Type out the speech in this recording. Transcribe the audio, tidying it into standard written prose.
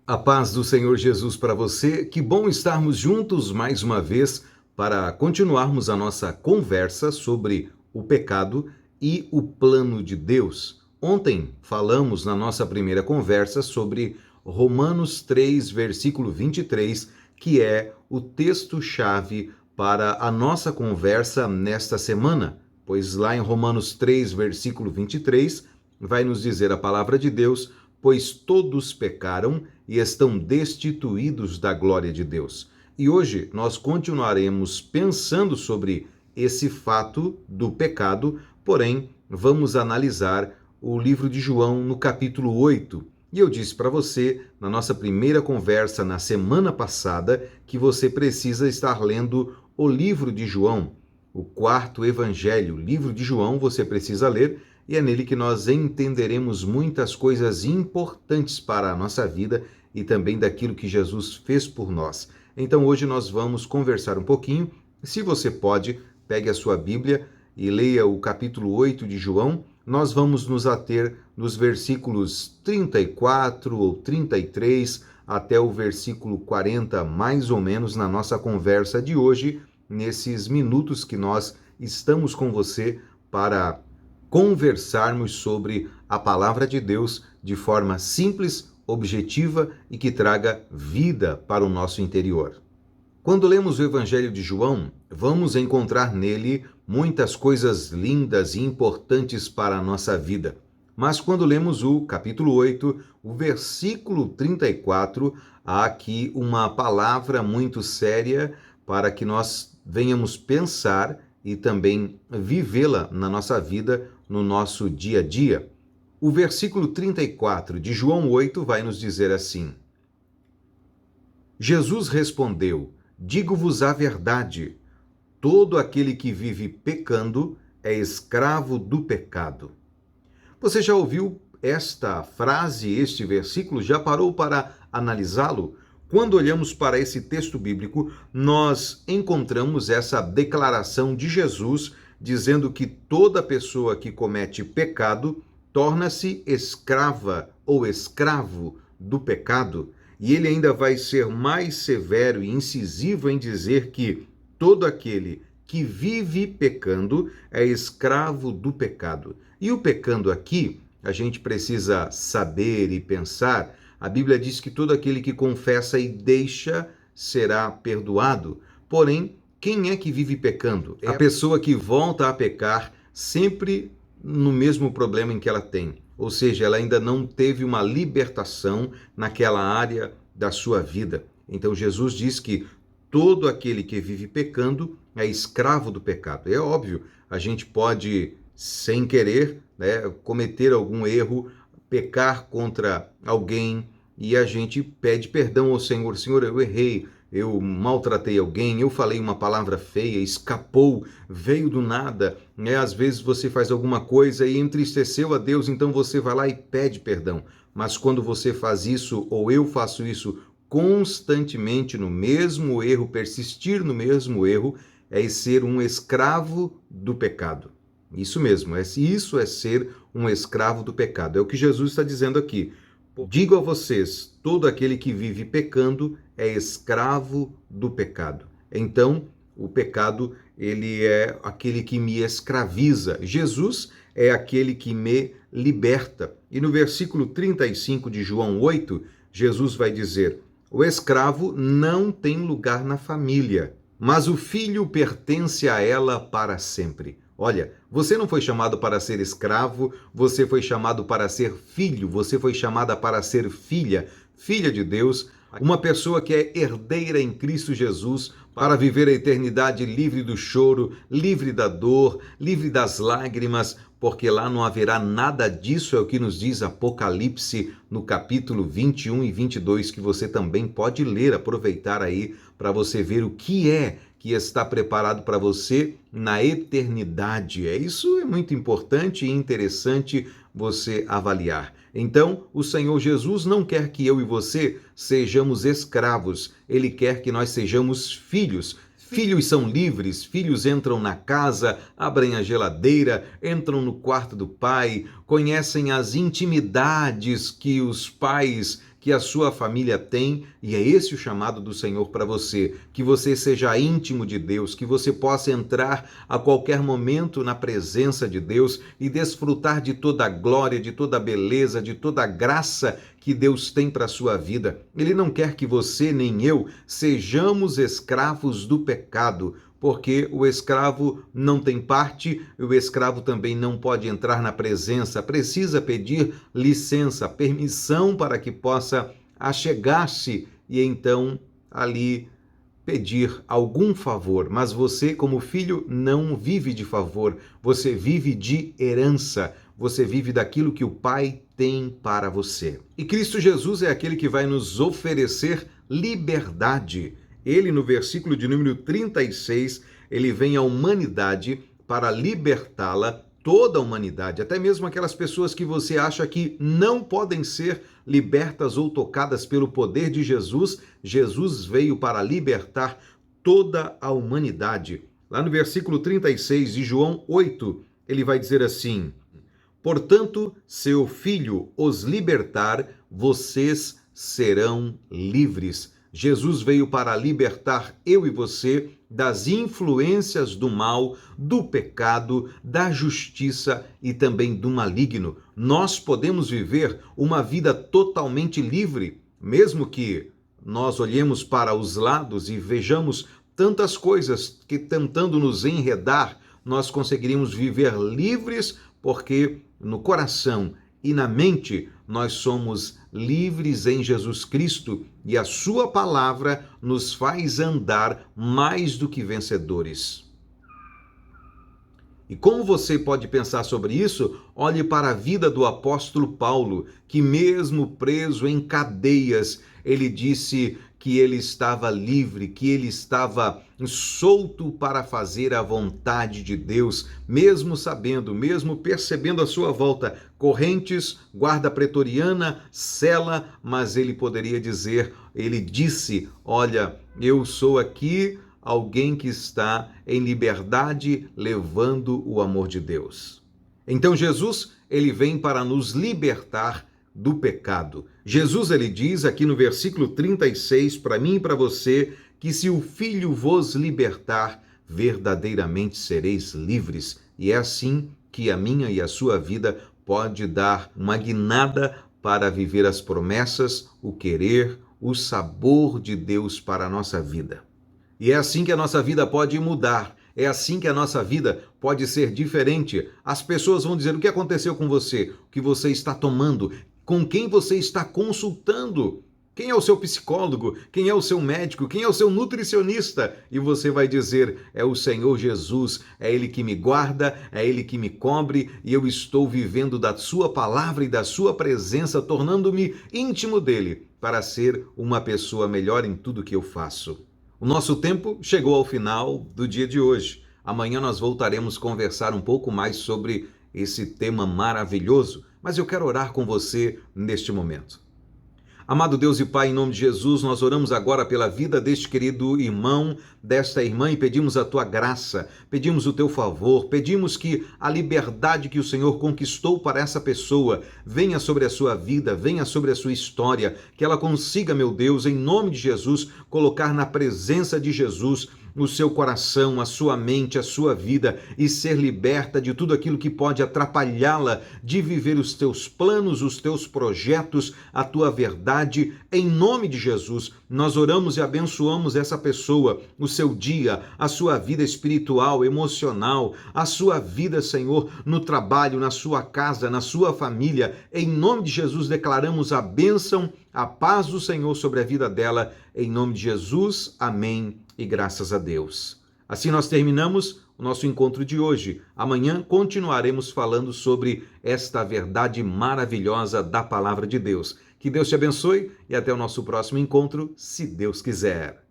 A paz do Senhor Jesus para você. Que bom estarmos juntos mais uma vez para continuarmos a nossa conversa sobre o pecado e o plano de Deus. Ontem falamos na nossa primeira conversa sobre Romanos 3, versículo 23, que é o texto-chave para a nossa conversa nesta semana, pois lá em Romanos 3, versículo 23, vai nos dizer a palavra de Deus: pois todos pecaram e estão destituídos da glória de Deus. E hoje nós continuaremos pensando sobre esse fato do pecado, porém vamos analisar o livro de João no capítulo 8. E eu disse para você, na nossa primeira conversa na semana passada, que você precisa estar lendo o livro de João, o quarto evangelho. O livro de João você precisa ler, e é nele que nós entenderemos muitas coisas importantes para a nossa vida e também daquilo que Jesus fez por nós. Então hoje nós vamos conversar um pouquinho. Se você pode, pegue a sua Bíblia e leia o capítulo 8 de João. Nós vamos nos ater nos versículos 34 ou 33 até o versículo 40, mais ou menos, na nossa conversa de hoje, nesses minutos que nós estamos com você para conversarmos sobre a palavra de Deus de forma simples, objetiva e que traga vida para o nosso interior. Quando lemos o Evangelho de João, vamos encontrar nele muitas coisas lindas e importantes para a nossa vida. Mas quando lemos o capítulo 8, o versículo 34, há aqui uma palavra muito séria para que nós venhamos pensar e também vivê-la na nossa vida, no nosso dia a dia. O versículo 34 de João 8 vai nos dizer assim: Jesus respondeu: digo-vos a verdade, todo aquele que vive pecando é escravo do pecado. Você já ouviu esta frase, este versículo? Já parou para analisá-lo? Quando olhamos para esse texto bíblico, nós encontramos essa declaração de Jesus dizendo que toda pessoa que comete pecado torna-se escrava ou escravo do pecado. E ele ainda vai ser mais severo e incisivo em dizer que todo aquele que vive pecando é escravo do pecado. E o pecando aqui, a gente precisa saber e pensar. A Bíblia diz que todo aquele que confessa e deixa será perdoado. Porém, quem é que vive pecando? É a pessoa que volta a pecar sempre no mesmo problema em que ela tem. Ou seja, ela ainda não teve uma libertação naquela área da sua vida. Então Jesus diz que todo aquele que vive pecando é escravo do pecado. É óbvio, a gente pode, sem querer, cometer algum erro, pecar contra alguém, e a gente pede perdão ao Senhor. Senhor, eu errei, eu maltratei alguém, eu falei uma palavra feia, escapou, veio do nada. Às vezes você faz alguma coisa e entristeceu a Deus, então você vai lá e pede perdão. Mas quando você faz isso, ou eu faço isso constantemente no mesmo erro, persistir no mesmo erro, é ser um escravo do pecado. Isso mesmo, isso é ser um escravo do pecado. É o que Jesus está dizendo aqui. Digo a vocês, todo aquele que vive pecando é escravo do pecado. Então, o pecado, ele é aquele que me escraviza. Jesus é aquele que me liberta. E no versículo 35 de João 8, Jesus vai dizer: o escravo não tem lugar na família, mas o filho pertence a ela para sempre. Olha, você não foi chamado para ser escravo, você foi chamado para ser filho, você foi chamada para ser filha, filha de Deus, uma pessoa que é herdeira em Cristo Jesus, para viver a eternidade livre do choro, livre da dor, livre das lágrimas, porque lá não haverá nada disso, é o que nos diz Apocalipse no capítulo 21 e 22, que você também pode ler, aproveitar aí para você ver o que é que está preparado para você na eternidade. Isso é muito importante e interessante você avaliar. Então, o Senhor Jesus não quer que eu e você sejamos escravos. Ele quer que nós sejamos filhos. Filhos são livres, filhos entram na casa, abrem a geladeira, entram no quarto do pai, conhecem as intimidades que os pais, que a sua família tem, e é esse o chamado do Senhor para você, que você seja íntimo de Deus, que você possa entrar a qualquer momento na presença de Deus e desfrutar de toda a glória, de toda a beleza, de toda a graça que Deus tem para a sua vida. Ele não quer que você nem eu sejamos escravos do pecado, porque o escravo não tem parte, o escravo também não pode entrar na presença, precisa pedir licença, permissão para que possa achegar-se e então ali pedir algum favor. Mas você, como filho, não vive de favor, você vive de herança, você vive daquilo que o Pai tem para você. E Cristo Jesus é aquele que vai nos oferecer liberdade. Ele, no versículo de número 36, ele vem à humanidade para libertá-la, toda a humanidade, até mesmo aquelas pessoas que você acha que não podem ser libertas ou tocadas pelo poder de Jesus. Jesus veio para libertar toda a humanidade. Lá no versículo 36 de João 8, ele vai dizer assim: portanto, se o Filho os libertar, vocês serão livres. Jesus veio para libertar eu e você das influências do mal, do pecado, da justiça e também do maligno. Nós podemos viver uma vida totalmente livre, mesmo que nós olhemos para os lados e vejamos tantas coisas que tentando nos enredar, nós conseguiríamos viver livres, porque no coração e na mente nós somos livres em Jesus Cristo e a sua palavra nos faz andar mais do que vencedores. E como você pode pensar sobre isso? Olhe para a vida do apóstolo Paulo, que mesmo preso em cadeias, ele disse que ele estava livre, que ele estava solto para fazer a vontade de Deus, mesmo sabendo, mesmo percebendo à sua volta correntes, guarda pretoriana, cela, mas ele poderia dizer, ele disse, olha, eu sou aqui alguém que está em liberdade levando o amor de Deus. Então Jesus, ele vem para nos libertar do pecado. Jesus, ele diz aqui no versículo 36, para mim e para você, que se o Filho vos libertar, verdadeiramente sereis livres. E é assim que a minha e a sua vida pode dar uma guinada para viver as promessas, o querer, o sabor de Deus para a nossa vida. E é assim que a nossa vida pode mudar. É assim que a nossa vida pode ser diferente. As pessoas vão dizer o que aconteceu com você, o que você está tomando, com quem você está consultando. Quem é o seu psicólogo? Quem é o seu médico? Quem é o seu nutricionista? E você vai dizer, é o Senhor Jesus, é Ele que me guarda, é Ele que me cobre, e eu estou vivendo da sua palavra e da sua presença, tornando-me íntimo dEle, para ser uma pessoa melhor em tudo que eu faço. O nosso tempo chegou ao final do dia de hoje. Amanhã nós voltaremos a conversar um pouco mais sobre esse tema maravilhoso, mas eu quero orar com você neste momento. Amado Deus e Pai, em nome de Jesus, nós oramos agora pela vida deste querido irmão, desta irmã, e pedimos a Tua graça, pedimos o Teu favor, pedimos que a liberdade que o Senhor conquistou para essa pessoa venha sobre a sua vida, venha sobre a sua história, que ela consiga, meu Deus, em nome de Jesus, colocar na presença de Jesus o seu coração, a sua mente, a sua vida e ser liberta de tudo aquilo que pode atrapalhá-la de viver os teus planos, os teus projetos, a tua verdade. Em nome de Jesus, nós oramos e abençoamos essa pessoa, o seu dia, a sua vida espiritual, emocional, a sua vida, Senhor, no trabalho, na sua casa, na sua família. Em nome de Jesus, declaramos a bênção, a paz do Senhor sobre a vida dela. Em nome de Jesus, amém. E graças a Deus. Assim nós terminamos o nosso encontro de hoje. Amanhã continuaremos falando sobre esta verdade maravilhosa da palavra de Deus. Que Deus te abençoe e até o nosso próximo encontro, se Deus quiser.